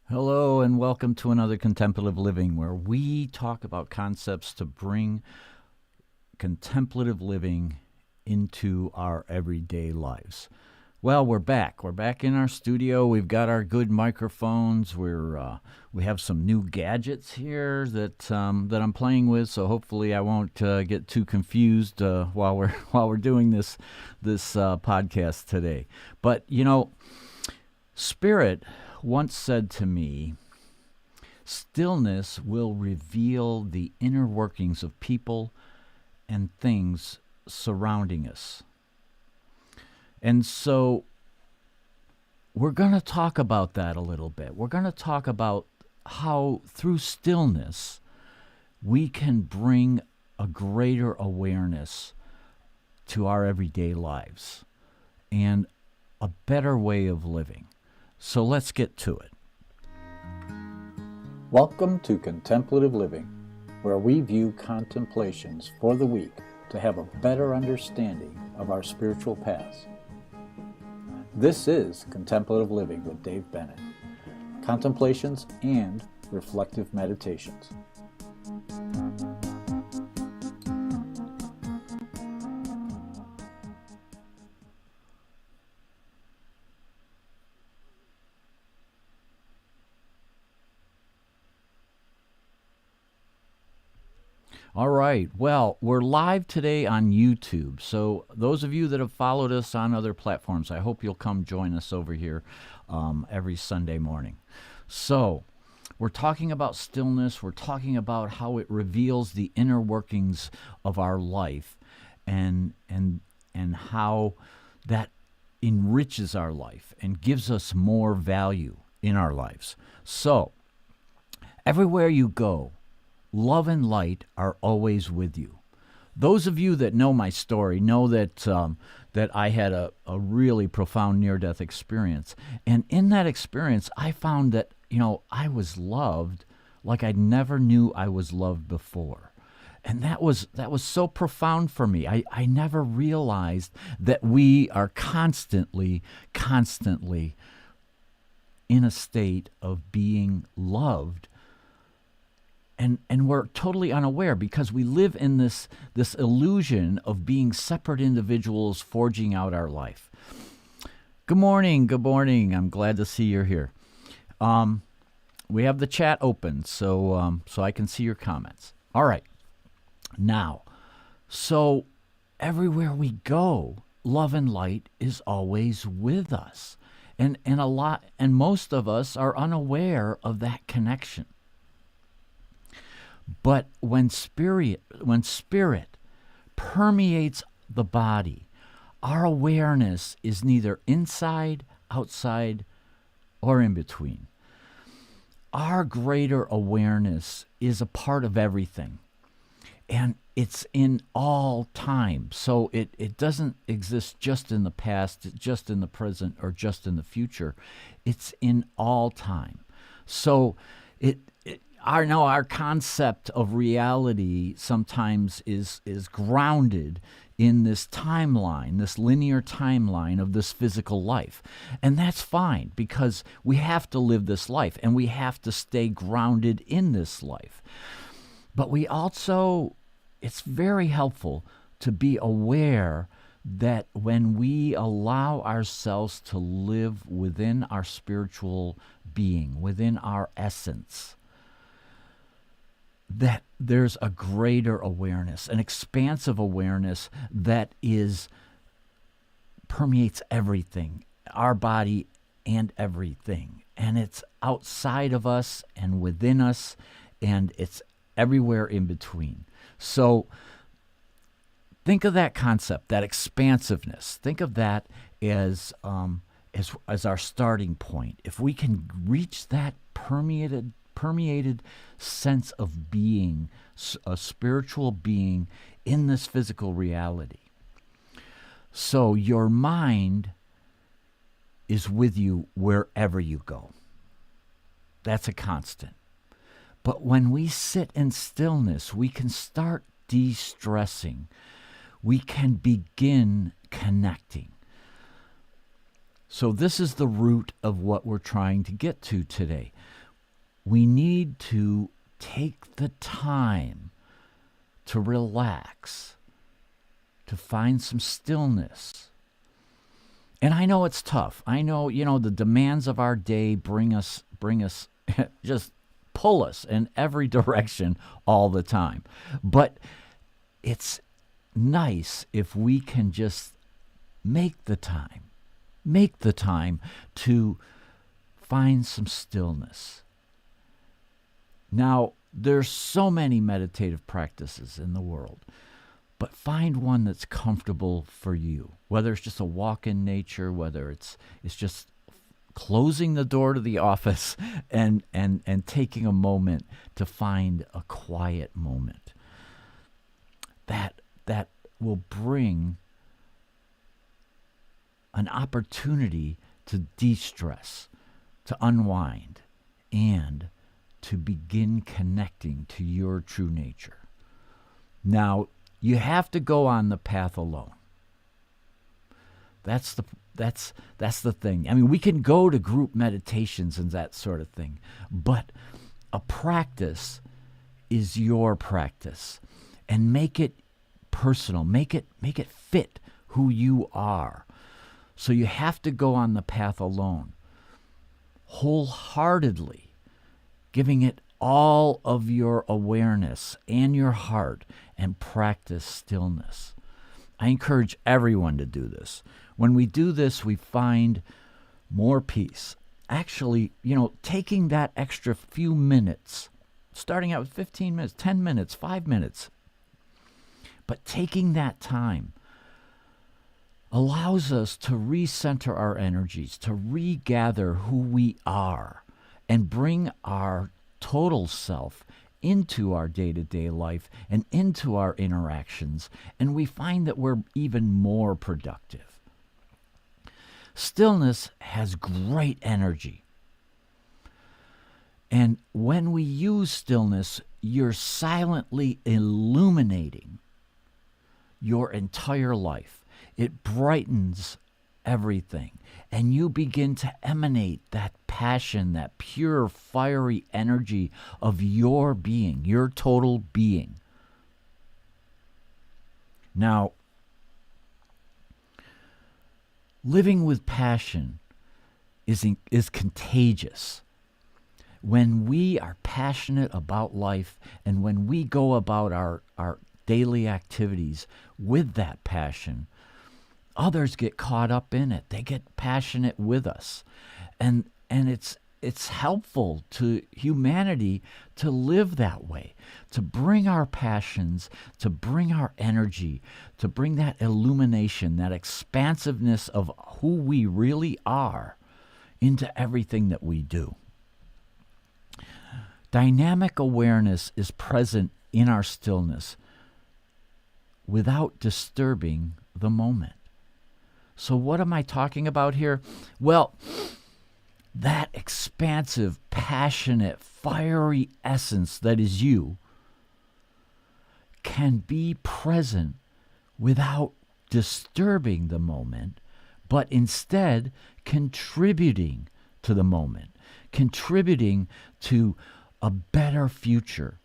Hello and welcome to another Contemplative Living, where we talk about concepts to bring contemplative living into our everyday lives. Well, we're back. We're back in our studio. We've got our good microphones. We have some new gadgets here that I'm playing with. So hopefully I won't get too confused while we're doing this podcast today. But Spirit once said to me, "Stillness will reveal the inner workings of people and things surrounding us." And so we're going to talk about that a little bit. We're going to talk about how through stillness we can bring a greater awareness to our everyday lives and a better way of living. So let's get to it. Welcome to Contemplative Living, where we view contemplations for the week to have a better understanding of our spiritual paths. This is Contemplative Living with Dave Bennett, contemplations and reflective meditations. All right. Well, we're live today on YouTube. So those of you that have followed us on other platforms, I hope you'll come join us over here every Sunday morning. So we're talking about stillness. We're talking about how it reveals the inner workings of our life and how that enriches our life and gives us more value in our lives. So everywhere you go, love and light are always with you. Those of you that know my story know that I had a really profound near-death experience. And in that experience, I found that, I was loved like I never knew I was loved before. And that was so profound for me. I never realized that we are constantly in a state of being loved. And we're totally unaware because we live in this illusion of being separate individuals forging out our life. Good morning. I'm glad to see you're here. We have the chat open, so I can see your comments. All right. Now, so everywhere we go, love and light is always with us. And most of us are unaware of that connection. But when spirit permeates the body, our awareness is neither inside, outside, or in between. Our greater awareness is a part of everything, and it's in all time. So it doesn't exist just in the past, just in the present, or just in the future. It's in all time. So our concept of reality sometimes is grounded in this timeline, this linear timeline of this physical life. And that's fine because we have to live this life and we have to stay grounded in this life. But it's very helpful to be aware that when we allow ourselves to live within our spiritual being, within our essence, that there's a greater awareness, an expansive awareness that permeates everything, our body and everything. And it's outside of us and within us, and it's everywhere in between. So think of that concept, that expansiveness. Think of that as our starting point. If we can reach that permeated sense of being, a spiritual being in this physical reality. So your mind is with you wherever you go. That's a constant. But when we sit in stillness, we can start de-stressing. We can begin connecting. So this is the root of what we're trying to get to today. We need to take the time to relax, to find some stillness. And I know it's tough. I know, the demands of our day bring us just pull us in every direction all the time. But it's nice if we can just make the time to find some stillness. Now, there's so many meditative practices in the world, but find one that's comfortable for you. Whether it's just a walk in nature, whether it's just closing the door to the office and taking a moment to find a quiet moment. That will bring an opportunity to de-stress, to unwind, and to begin connecting to your true nature. Now, you have to go on the path alone. That's the thing. I mean, we can go to group meditations and that sort of thing, but a practice is your practice, and make it personal. Make it fit who you are. So you have to go on the path alone, wholeheartedly, giving it all of your awareness and your heart, and practice stillness. I encourage everyone to do this. When we do this, we find more peace. Actually, taking that extra few minutes, starting out with 15 minutes, 10 minutes, 5 minutes, but taking that time allows us to recenter our energies, to regather who we are, and bring our total self into our day-to-day life and into our interactions, and we find that we're even more productive. Stillness has great energy. And when we use stillness, you're silently illuminating your entire life. It brightens everything, and you begin to emanate that passion, that pure, fiery energy of your being, your total being. Now, living with passion is contagious. When we are passionate about life, and when we go about our daily activities with that passion, others get caught up in it. They get passionate with us. And it's helpful to humanity to live that way, to bring our passions, to bring our energy, to bring that illumination, that expansiveness of who we really are into everything that we do. Dynamic awareness is present in our stillness without disturbing the moment. So what am I talking about here? Well, that expansive, passionate, fiery essence that is you can be present without disturbing the moment, but instead contributing to the moment, contributing to a better future.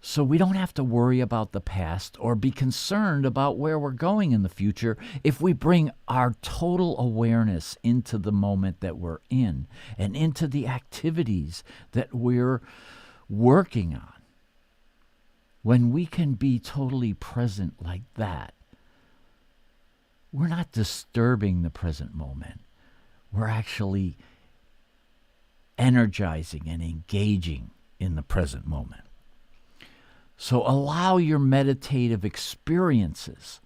So we don't have to worry about the past or be concerned about where we're going in the future if we bring our total awareness into the moment that we're in and into the activities that we're working on. When we can be totally present like that, we're not disturbing the present moment. We're actually energizing and engaging in the present moment. So allow your meditative experiences,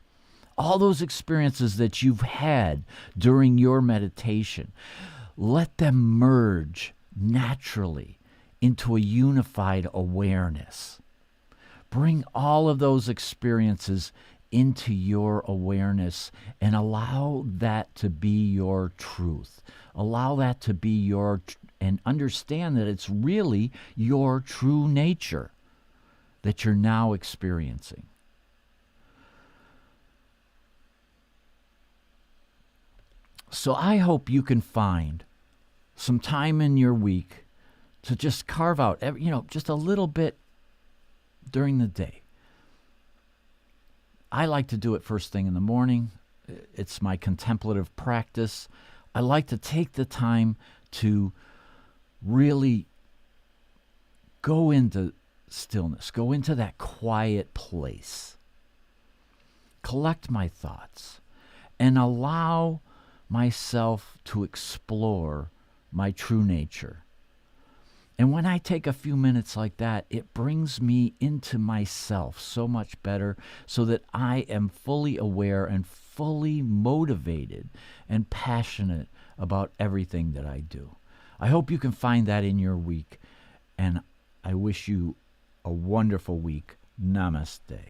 all those experiences that you've had during your meditation, let them merge naturally into a unified awareness. Bring all of those experiences into your awareness and allow that to be your truth. Allow that to be and understand that it's really your true nature that you're now experiencing. So I hope you can find some time in your week to just carve out, just a little bit during the day. I like to do it first thing in the morning. It's my contemplative practice. I like to take the time to really go into stillness, go into that quiet place, collect my thoughts, and allow myself to explore my true nature. And when I take a few minutes like that, it brings me into myself so much better, so that I am fully aware and fully motivated and passionate about everything that I do. I hope you can find that in your week, and I wish you a wonderful week. Namaste.